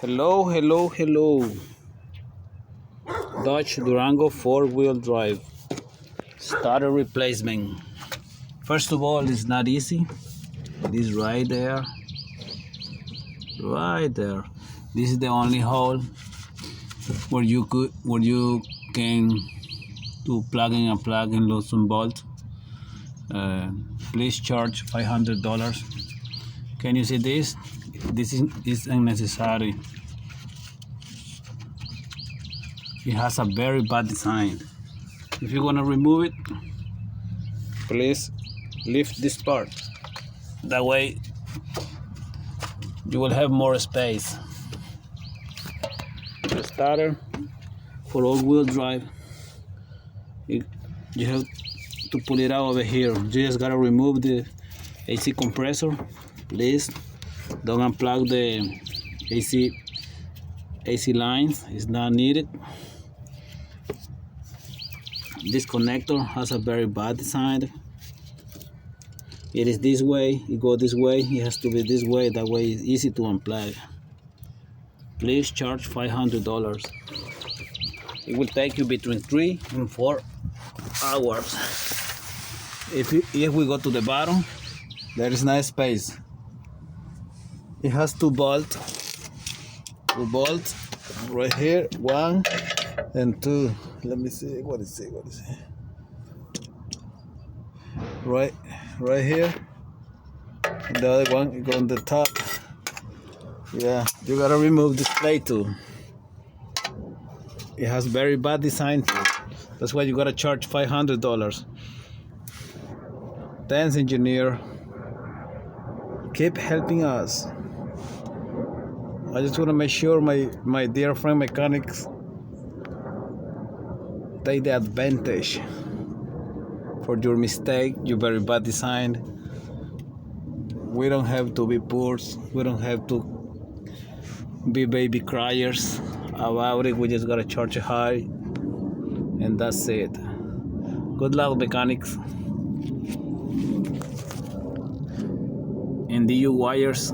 Hello. Dodge Durango 4-wheel drive. Starter replacement. First of all, it's not easy. It is right there. Right there. This is the only hole where you can do plugging and plug and load some bolts. Please charge $500. Can you see this? This is unnecessary. It has a very bad design. If you want to remove it, please lift this part. That way you will have more space. The starter for all-wheel drive, you have to pull it out over here. You just gotta remove the AC compressor. Please don't unplug the AC lines. It's not needed. This connector has a very bad design. It is this way, it goes this way, it has to be this way, that way it's easy to unplug. Please charge $500. It will take you between 3 and 4 hours. If we go to the bottom, there is no space. It has two bolts right here, 1 and 2. Let me see, what is it? Right here. And the other one go on the top. Yeah, you gotta remove this plate too. It has very bad design too. That's why you gotta charge $500. Thanks, engineer. Keep helping us. I just want to make sure my dear friend mechanics take the advantage for your mistake, your very bad design. We don't have to be poor. We don't have to be baby criers about it. We just gotta charge it high, and that's it. Good luck, mechanics. And the wires.